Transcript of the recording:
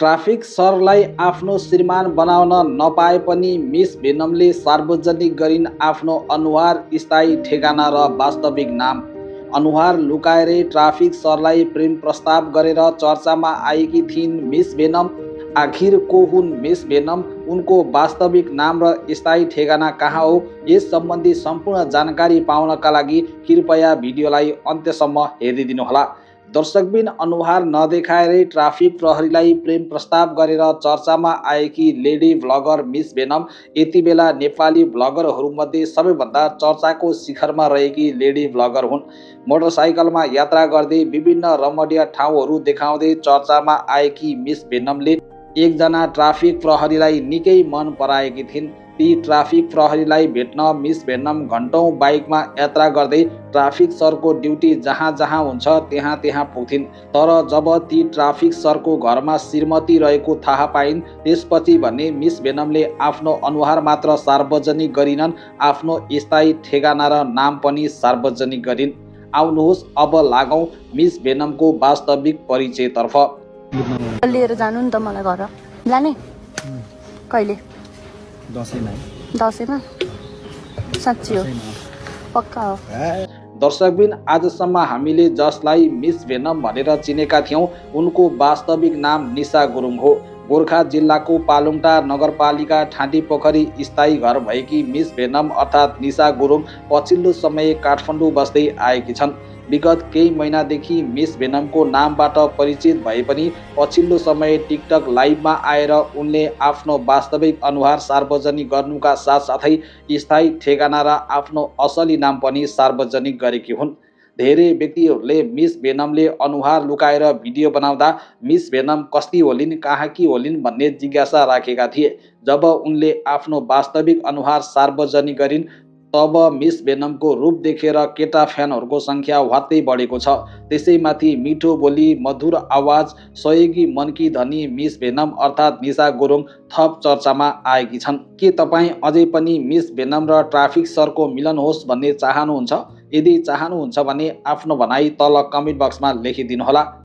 Traffic सरलाई आफ्नो श्रीमान बनाउन नपाए पनि मिस भेनमले सार्वजनिक गरिन् आफ्नो अनुहार, स्थायी ठेगाना र वास्तविक नाम। अनुहार लुकाएरै ट्राफिक सरलाई प्रेम प्रस्ताव गरेर चर्चामा आएकी थिइन् मिस भेनम। आखिर को हुन् मिस भेनम, उनको वास्तविक नाम र स्थायी ठेगाना कहाँ हो, यस सम्बन्धी सम्पूर्ण जानकारी पाउनका लागि कृपया भिडियोलाई अन्त्यसम्म हेरिदिनुहोला। दर्शकबिन, अनुहार नदेखाएरै ट्राफिक प्रहरीलाई प्रेम प्रस्ताव गरेर चर्चामा आएकी लेडी भ्लगर मिस भेनम यति बेला नेपाली भ्लगरहरूमध्ये सबैभन्दा चर्चाको शिखरमा रहेकी लेडी भ्लगर हुन्। मोटरसाइकलमा यात्रा गर्दै विभिन्न रमणीय ठाउँहरू देखाउँदै चर्चामा आएकी मिस भेनमले एकजना ट्राफिक प्रहरीलाई निकै मन पराएकी थिइन्। ती ट्राफिक प्रहरीलाई भेट्न मिस भेनम घन्टौँ बाइकमा यात्रा गर्दै ट्राफिक सरको ड्युटी जहाँ जहाँ हुन्छ त्यहाँ त्यहाँ पुग्थिन्। तर जब ती ट्राफिक सरको घरमा श्रीमती रहेको थाहा पाइन्, त्यसपछि भने मिस भेनमले आफ्नो अनुहार मात्र सार्वजनिक गरिनन्, आफ्नो स्थायी ठेगाना र नाम पनि सार्वजनिक गरिन्। आउनुहोस् अब लागौँ मिस भेनमको वास्तविक परिचयतर्फ। लिएर जानु नि त मलाई घर लाने। कहिले? दसैँमा साँच्ची हो? पक्का हो? दर्शकबिन, आजसम्म हामीले जसलाई मिस भेनम भनेर चिनेका थियौँ उनको वास्तविक नाम निशा गुरुङ हो। गोर्खा जिल्लाको पालुङटा नगरपालिका ठाँटीपोखरी स्थायी घर भएकी मिस भेनम अर्थात् निशा गुरुङ पछिल्लो समय काठमाडौँ बस्दै आएकी छन्। विगत केही महिनादेखि मिस भेनमको नामबाट परिचित भए पनि पछिल्लो समय टिकटक लाइभमा आएर उनले आफ्नो वास्तविक अनुहार सार्वजनिक गर्नुका साथसाथै स्थायी ठेगाना र आफ्नो असली नाम पनि सार्वजनिक गरेकी हुन्। धेरै व्यक्तिहरूले मिस भेनमले अनुहार लुकाएर भिडियो बनाउँदा मिस भेनम कस्ती होलिन्, कहाँकी होलिन् भन्ने जिज्ञासा राखेका थिए। जब उनले आफ्नो वास्तविक अनुहार सार्वजनिक गरिन् तब मिस भेनमको रूप देखेर केटा फ्यानहरूको सङ्ख्या वात्तै बढेको छ। त्यसैमाथि मिठो बोली, मधुर आवाज, सहयोगी मनकी धनी मिस भेनम अर्थात् निशा गुरुङ थप चर्चामा आएकी छन्। के तपाईँ अझै पनि मिस भेनम र ट्राफिक सरको मिलन होस् भन्ने चाहनुहुन्छ? यदि चाहनुहुन्छ भने आफ्नो भनाइ तल कमेन्ट बक्समा लेखिदिनुहोला।